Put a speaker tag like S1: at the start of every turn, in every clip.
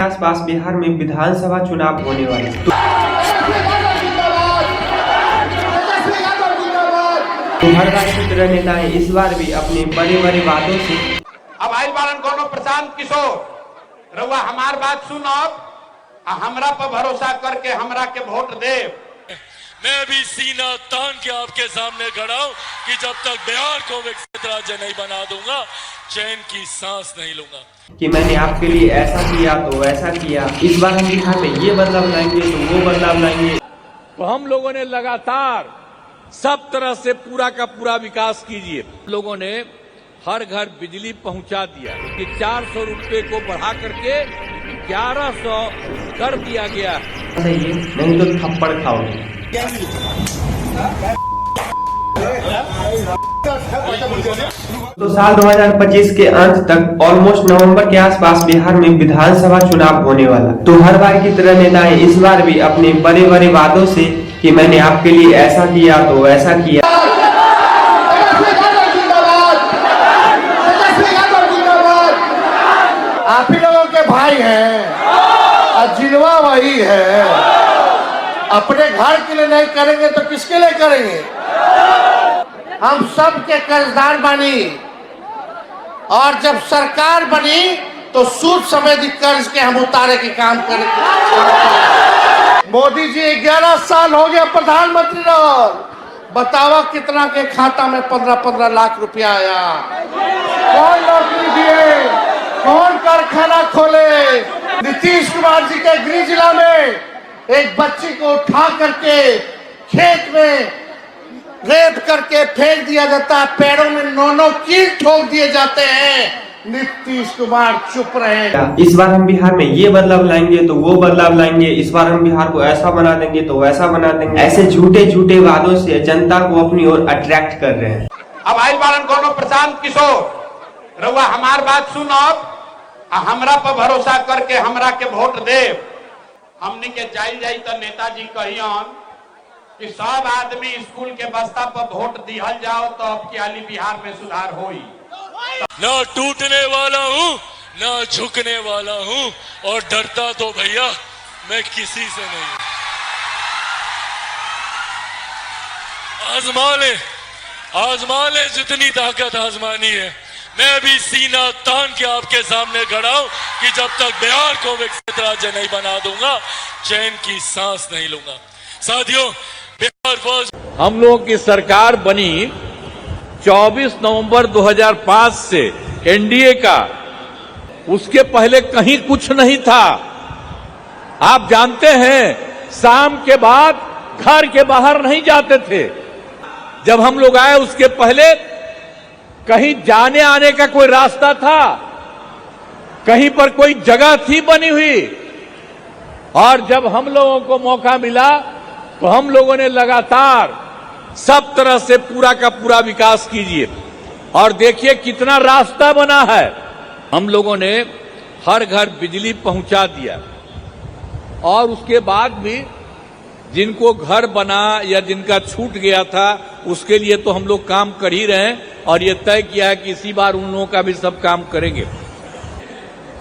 S1: आसपास बिहार में विधानसभा चुनाव होने वाले तो हर बार की तरह नेताएं इस बार भी अपने बड़े बड़े वादों से
S2: अब आइल बारन कोनो प्रशांत किशोर रउआ हमार बात सुनब हमरा पर भरोसा करके हमरा के वोट दे।
S3: मैं भी सीना तान के आपके सामने खड़ा हूं कि जब तक बिहार को विकसित राज्य नहीं बना दूंगा चैन की सांस नहीं लूंगा।
S1: कि मैंने आपके लिए ऐसा किया तो वैसा किया। इस बार हम बिहार में ये बदलाव लाएंगे तो वो बदलाव लाएंगे।
S4: तो हम लोगों ने लगातार सब तरह से पूरा का पूरा विकास कीजिए। लोगों ने हर घर बिजली पहुंचा दिया कि 400 रुपए को बढ़ा करके 1100 कर दिया गया।
S1: सही है, नहीं तो थप्पड़ खाओगे। तो साल 2025 के अंत तक ऑलमोस्ट नवंबर के आसपास बिहार में विधानसभा चुनाव होने वाला। तो हर बार की तरह नेताएं इस बार भी अपने बड़े बड़े वादों से कि मैंने आपके लिए ऐसा किया तो वैसा किया।
S5: आप ही लोगों के भाई हैं और जिनवा वही है। अपने घर के लिए नहीं करेंगे तो किसके लिए करेंगे? हम सब के कर्जदार बनी और जब सरकार बनी तो सूद समेत कर्ज के हम उतारे के काम करेंगे। मोदी जी 11 साल हो गया प्रधानमंत्री रहो, बतावा कितना के खाता में 15-15 लाख रुपया आया? कौन नौकरी दिए? कौन कारखाना खोले? नीतीश कुमार जी के गृह जिला में एक बच्ची को उठा करके खेत में रेप करके फेंक दिया जाता है, पैरों में 9 कील ठोक दिए जाते हैं। नीतीश कुमार चुप रहे।
S1: इस बार हम बिहार में ये बदलाव लाएंगे तो वो बदलाव लाएंगे। इस बार हम बिहार को ऐसा बना देंगे तो वैसा बना देंगे। ऐसे झूठे झूठे वादों से जनता को अपनी ओर अट्रैक्ट कर रहे हैं।
S2: अब आइल बारन कोनो प्रशांत किशोर रउआ हमार बात सुनब हमरा पर भरोसा करके हमरा के वोट दे। हमनी के जाई तो नेताजी कहियन कि सब आदमी स्कूल के बस्ता पर वोट दिहल जाओ तो अब की आली बिहार में सुधार होई।
S3: ना टूटने वाला हूँ ना झुकने वाला हूँ और डरता तो भैया मैं किसी से नहीं। आजमा ले जितनी ताकत आजमानी है। मैं भी सीना तान के आपके सामने खड़ा हूं कि जब तक बिहार को विकसित राज्य नहीं बना दूंगा चैन की सांस नहीं लूंगा। साथियों, बिहार फर्स्ट
S4: हम लोगों की सरकार बनी 24 नवंबर 2005 से एनडीए का। उसके पहले कहीं कुछ नहीं था। आप जानते हैं शाम के बाद घर के बाहर नहीं जाते थे। जब हम लोग आए उसके पहले कहीं जाने आने का कोई रास्ता था? कहीं पर कोई जगह थी बनी हुई? और जब हम लोगों को मौका मिला तो हम लोगों ने लगातार सब तरह से पूरा का पूरा विकास कीजिए और देखिए कितना रास्ता बना है। हम लोगों ने हर घर बिजली पहुंचा दिया और उसके बाद भी जिनको घर बना या जिनका छूट गया था उसके लिए तो हम लोग काम कर ही रहे हैं और ये तय किया है कि इसी बार उन लोगों का भी सब काम करेंगे।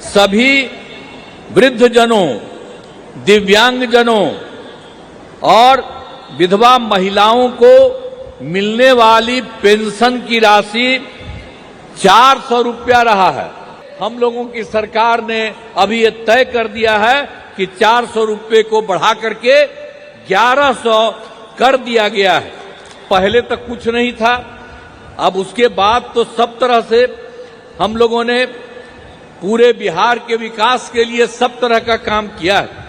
S4: सभी वृद्धजनों, दिव्यांगजनों और विधवा महिलाओं को मिलने वाली पेंशन की राशि 400 रुपया रहा है। हम लोगों की सरकार ने अभी ये तय कर दिया है कि 400 रुपये को बढ़ा करके 1100 कर दिया गया है। पहले तक कुछ नहीं था, अब उसके बाद तो सब तरह से हम लोगों ने पूरे बिहार के विकास के लिए सब तरह का काम किया है।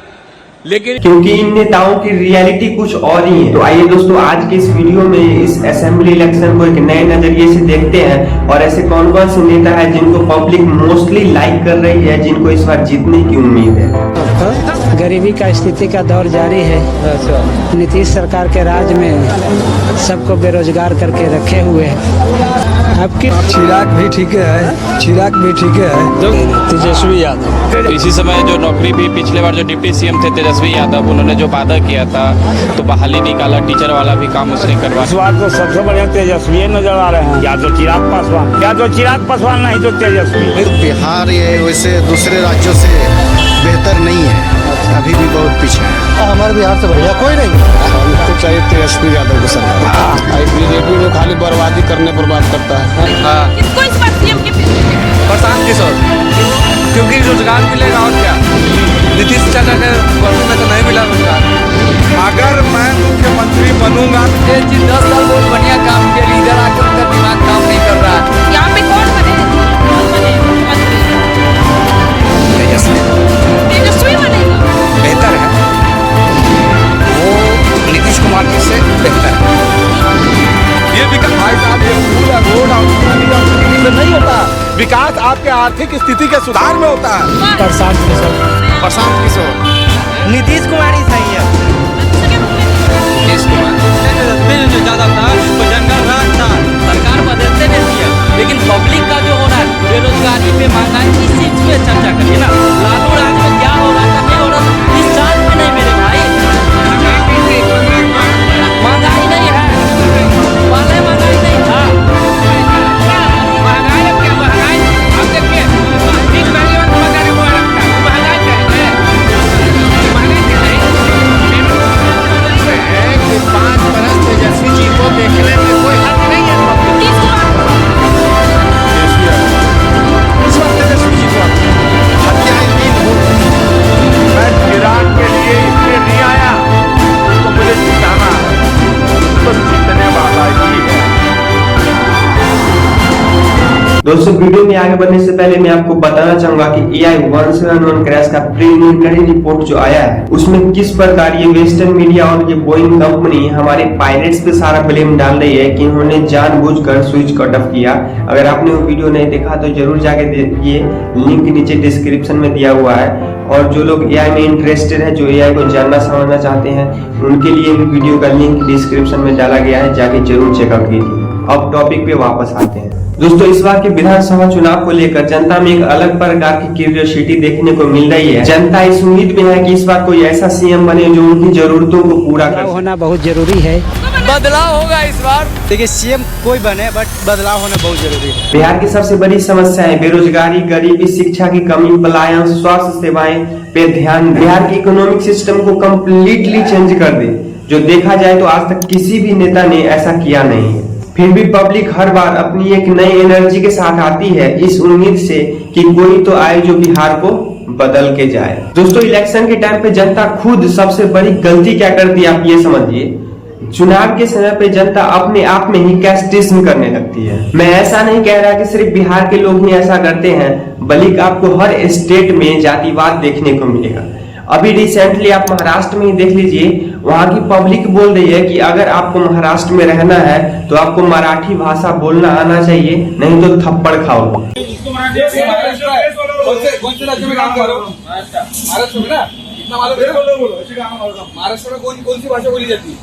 S4: लेकिन
S1: क्योंकि इन नेताओं की रियलिटी कुछ और ही है। तो आइए दोस्तों, आज के इस वीडियो में इस असेंबली इलेक्शन को एक नए नजरिए से देखते हैं और ऐसे कौन कौन से नेता है जिनको पब्लिक मोस्टली लाइक कर रही है, जिनको इस बार जीतने की उम्मीद है।
S6: गरीबी का स्थिति का दौर जारी है। नीतीश सरकार के राज में सबको बेरोजगार करके रखे हुए हैं। आपकी
S7: चिराग भी ठीक है, चिराग भी ठीक है।
S6: तेजस्वी यादव।
S8: इसी समय जो नौकरी भी पिछले बार जो डिप्टी सीएम थे तेजस्वी यादव, उन्होंने जो वादा किया था तो बहाली निकाला, टीचर वाला भी काम उसने करवाया।
S9: इस बार तो सबसे बढ़िया तेजस्वी नजर आ रहे हैं, या तो चिराग पासवान, या तो चिराग पासवान नहीं तो तेजस्वी।
S10: बिहार ये वैसे दूसरे राज्यों से बेहतर नहीं है, अभी भी बहुत पीछे है।
S7: हमारे बिहार से बढ़िया कोई नहीं।
S10: हमको चाहिए तेजस्वी यादव को सरकार।
S7: बीजेपी में खाली बर्बादी करने पर बात करता है।
S11: किसको इस बार सीएम के
S7: प्रशांत किशोर, क्योंकि रोजगार मिलेगा और क्या। नीतीश चाचा के वर्ष में तो नहीं मिला रोजगार। अगर मैं मुख्यमंत्री बनूंगा, 10 साल बहुत बढ़िया काम किया, लीडर आकर उनका दिमाग काम नहीं कर रहा है।
S11: यहाँ पे कौन बने मुख्यमंत्री? तेजस्वी बनेगा।
S7: बेहतर है वो नीतीश कुमार जी से बेहतर है। ये विकास भाई साहब, ये पूरा रोड और नहीं होता। विकास आपके आर्थिक स्थिति के सुधार में होता है।
S6: प्रशांत किशोर।
S7: प्रशांत किशोर,
S6: नीतीश कुमार ही सही है।
S7: नीतीश कुमार
S6: जो ज्यादा था, जंगल राज था, सरकार बदलते रहती है, लेकिन पब्लिक का जो हो रहा है बेरोजगारी पे, महंगाई, इस चीज पे चर्चा करिए ना। लालू राज में क्या हो रहा था, नहीं हो रहा था, इस साल में नहीं मेरे भाई। महंगाई नहीं है, पहले महंगाई नहीं था। महंगाई अब क्या महंगाई, अब देखिए 20 महीने में महंगाई हो रखा है, महंगाई क्या है, महंगाई क्या है कि 5 बरस तेजस्वी जी को देखने में कोई हद नहीं है। इस वक्त तेजस्वी जी को
S5: हत्या इतनी मैं चिराग के लिए इसलिए नहीं आया तो मुझे जिताना तो जीतने वाला ही है।
S1: दोस्तों, वीडियो में आगे बढ़ने से पहले मैं आपको बताना चाहूंगा कि AI 171 क्रैश का प्रीलिमिनरी रिपोर्ट जो आया है उसमें किस प्रकार ये वेस्टर्न मीडिया और ये बोइंग कंपनी हमारे पायलट्स पे सारा ब्लेम डाल रही है कि उन्होंने जानबूझकर स्विच कट ऑफ किया। अगर आपने वो वीडियो नहीं देखा तो जरूर जाके देखिए, लिंक नीचे डिस्क्रिप्शन में दिया हुआ है। और जो लोग AI में इंटरेस्टेड है, जो AI को जानना समझना चाहते हैं, उनके लिए भी वीडियो का लिंक डिस्क्रिप्शन में डाला गया है, जाके जरूर चेकआउट कीजिए। अब टॉपिक पे वापस आते हैं। दोस्तों, इस बार के विधानसभा चुनाव को लेकर जनता में एक अलग प्रकार की क्यूरियोसिटी देखने को मिल रही है। जनता इस उम्मीद में है कि इस बार कोई ऐसा सीएम बने जो उनकी जरूरतों को पूरा कर
S6: होना बहुत जरूरी है।
S7: बदलाव होगा इस बार। देखिए सीएम कोई बने, बट बदलाव होना बहुत जरूरी है।
S1: बिहार की सबसे बड़ी समस्या है बेरोजगारी, गरीबी, शिक्षा की कमी, पलायन, स्वास्थ्य सेवाएं पे ध्यान। बिहार की इकोनॉमिक सिस्टम को कम्प्लीटली चेंज कर दे, जो देखा जाए तो आज तक किसी भी नेता ने ऐसा किया नहीं है। फिर भी पब्लिक हर बार अपनी एक नई एनर्जी के साथ आती है, इस उम्मीद से कि कोई तो आए जो बिहार को बदल के जाए। दोस्तों, इलेक्शन के टाइम पे जनता खुद सबसे बड़ी गलती क्या करती है आप ये समझिए। चुनाव के समय पे जनता अपने आप में ही कैस्टिज्म करने लगती है। मैं ऐसा नहीं कह रहा कि सिर्फ बिहार के लोग ही ऐसा करते हैं, बल्कि आपको हर स्टेट में जातिवाद देखने को मिलेगा। अभी रिसेंटली आप महाराष्ट्र में ही देख लीजिए, वहां की पब्लिक बोल रही है कि अगर आपको महाराष्ट्र में रहना है तो आपको मराठी भाषा बोलना आना चाहिए, नहीं तो थप्पड़ खाओ।
S7: महाराष्ट्र में कौन सी भाषा बोली जाती है?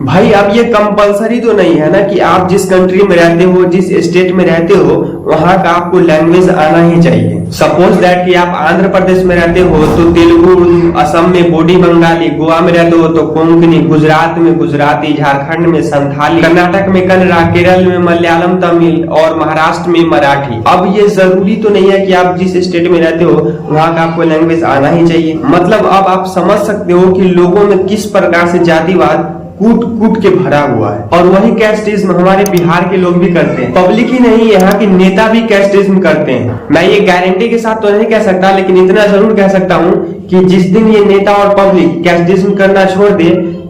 S1: भाई, अब ये कंपलसरी तो नहीं है ना कि आप जिस कंट्री में रहते हो, जिस स्टेट में रहते हो, वहां का आपको लैंग्वेज आना ही चाहिए। सपोज दैट कि आप आंध्र प्रदेश में रहते हो तो तेलुगु, असम में बोडी बंगाली, गोवा में रहते हो तो कोंकणी, गुजरात में गुजराती, झारखंड में संथाली, कर्नाटक में कन्नड़ा, केरल में मलयालम, तमिल और महाराष्ट्र में मराठी। अब ये जरूरी तो नहीं है कि आप जिस स्टेट में रहते हो वहां का आपको लैंग्वेज आना ही चाहिए। मतलब अब आप समझ सकते हो कि लोगों में किस प्रकार से जातिवाद कूट कूट के भरा हुआ है। और वही कैस्टिज्म हमारे बिहार के लोग भी करते हैं। पब्लिक ही नहीं, यहाँ के नेता भी कैस्टिज्म करते हैं। मैं ये गारंटी के साथ तो नहीं कह सकता, लेकिन इतना जरूर कह सकता हूँ कि जिस दिन ये नेता और पब्लिक कैस्टिज्म करना छोड़ दे,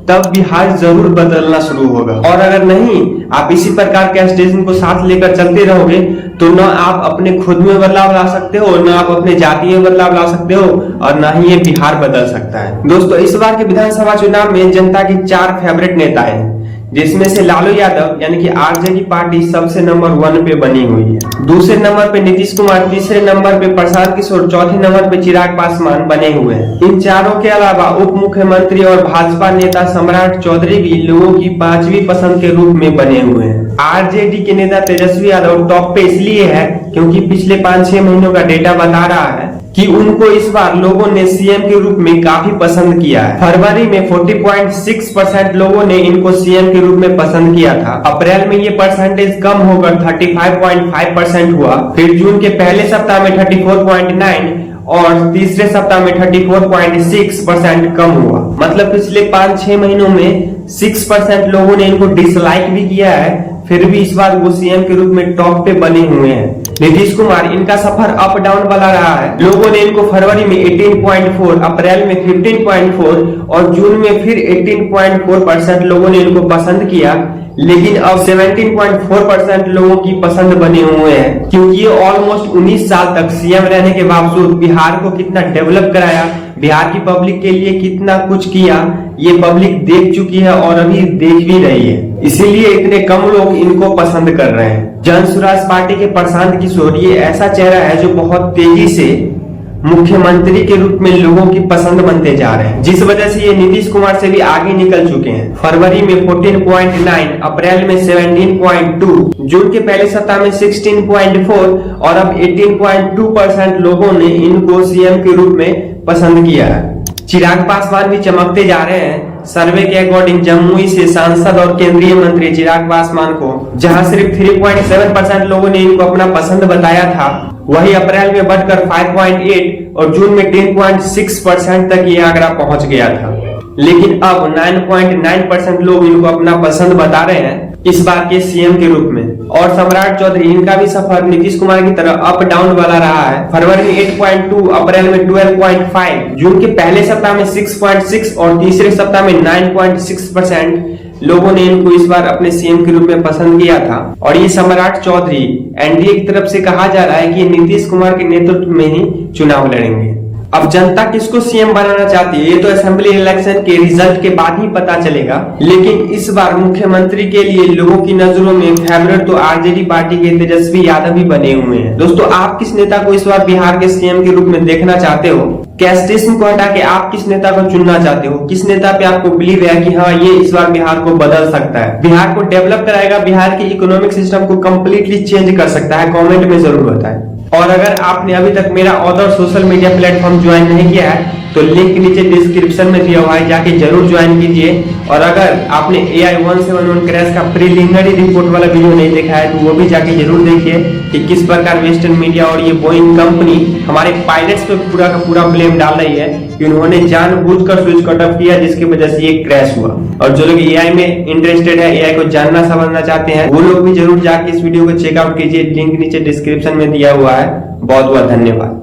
S1: तब बिहार जरूर बदलना शुरू होगा। और अगर नहीं, आप इसी प्रकार कैस्टिज्म को साथ लेकर चलते रहोगे तो न आप अपने खुद में बदलाव ला सकते हो, न आप अपने जाति में बदलाव ला सकते हो, और न ही ये बिहार बदल सकता है। दोस्तों, इस बार के विधानसभा चुनाव में जनता की 4 फेवरेट नेता हैं। जिसमें से लालू यादव यानी कि आरजेडी पार्टी सबसे नंबर 1 पे बनी हुई है। दूसरे नंबर पे नीतीश कुमार, तीसरे नंबर पे प्रशांत किशोर, चौथे नंबर पे चिराग पासवान बने हुए हैं। इन चारों के अलावा उप मुख्यमंत्री और भाजपा नेता सम्राट चौधरी भी लोगों की 5वीं पसंद के रूप में बने हुए हैं। आरजेडी के नेता तेजस्वी यादव टॉप पे इसलिए है क्योंकि पिछले 5-6 महीनों का डेटा बता रहा है कि उनको इस बार लोगों ने सीएम के रूप में काफी पसंद किया है। फरवरी में 40.6% लोगों ने इनको सीएम के रूप में पसंद किया था। अप्रैल में ये परसेंटेज कम होकर 35.5% हुआ। फिर जून के पहले सप्ताह में 34.9 और तीसरे सप्ताह में 34.6% कम हुआ। मतलब पिछले 5-6 महीनों में 6% लोगों ने इनको डिसलाइक भी किया है, फिर भी इस बार वो सीएम के रूप में टॉप पे बने हुए हैं। नीतीश कुमार, इनका सफर अप डाउन वाला रहा है। लोगों ने इनको फरवरी में 18.4, अप्रैल में 15.4 और जून में फिर 18.4% लोगों ने इनको पसंद किया, लेकिन अब 17.4% लोगों की पसंद बने हुए हैं, क्योंकि ये ऑलमोस्ट 19 साल तक सीएम रहने के बावजूद बिहार को कितना डेवलप कराया, बिहार की पब्लिक के लिए कितना कुछ किया, ये पब्लिक देख चुकी है और अभी देख भी रही है। इसीलिए इतने कम लोग इनको पसंद कर रहे हैं। जन स्वराज पार्टी के प्रशांत किशोर ये ऐसा चेहरा है जो बहुत तेजी से मुख्यमंत्री के रूप में लोगों की पसंद बनते जा रहे हैं, जिस वजह से ये नीतीश कुमार से भी आगे निकल चुके हैं। फरवरी में 14.9, अप्रैल में 17.2, जून के पहले सप्ताह में 16.4 और अब 18.2% लोगों ने इनको सीएम के रूप में पसंद किया है। चिराग पासवान भी चमकते जा रहे हैं। सर्वे के अकॉर्डिंग जमुई से सांसद और केंद्रीय मंत्री चिराग पासवान को जहां सिर्फ 3.7% लोगों ने इनको अपना पसंद बताया था, वही अप्रैल में बढ़कर 5.8 और जून में 10.6% तक ये आंकड़ा पहुंच गया था। लेकिन अब 9.9% लोग इनको अपना पसंद बता रहे हैं इस बार के सीएम के रूप में। और सम्राट चौधरी, इनका भी सफर नीतीश कुमार की तरह अप डाउन वाला रहा है। फरवरी में 8.2, अप्रैल में 12.5, जून के पहले सप्ताह में 6.6 और तीसरे सप्ताह में 9.6% लोगों ने इनको इस बार अपने सीएम के रूप में पसंद किया था। और ये सम्राट चौधरी एनडीए की तरफ से कहा जा रहा है कि नीतीश कुमार के नेतृत्व में ही चुनाव लड़ेंगे। अब जनता किसको सीएम बनाना चाहती है ये तो असेंबली इलेक्शन के रिजल्ट के बाद ही पता चलेगा, लेकिन इस बार मुख्यमंत्री के लिए लोगों की नजरों में फेवरेट तो आरजेडी पार्टी के तेजस्वी यादव भी बने हुए हैं। दोस्तों, आप किस नेता को इस बार बिहार के सीएम के रूप में देखना चाहते हो? कैस्टिज्म को हटा के आप किस नेता को चुनना चाहते हो? किस नेता पे आपको बिलीव है कि हाँ ये इस बार बिहार को बदल सकता है, बिहार को डेवलप कराएगा, बिहार के इकोनॉमिक सिस्टम को कम्प्लीटली चेंज कर सकता है? कमेंट में जरूर बताएं। और अगर आपने अभी तक मेरा other social media platform join नहीं किया है तो लिंक नीचे डिस्क्रिप्शन में दिया हुआ है, जाके जरूर ज्वाइन कीजिए। और अगर आपने AI-171 क्रैश का प्रीलिमिनरी रिपोर्ट वाला वीडियो नहीं देखा है तो वो भी जाके जरूर देखिए कि किस प्रकार वेस्टर्न मीडिया और ये बोइंग कंपनी हमारे पायलट्स पे पूरा का पूरा ब्लेम डाल रही है कि उन्होंने जानबूझकर स्विच कट ऑफ किया, जिसकी वजह से ये क्रैश हुआ। और जो लोग AI में इंटरेस्टेड है, AI को जानना समझना चाहते हैं, वो लोग भी जरूर जाके इस वीडियो को चेकआउट कीजिए। लिंक नीचे डिस्क्रिप्शन में दिया हुआ है। बहुत बहुत धन्यवाद।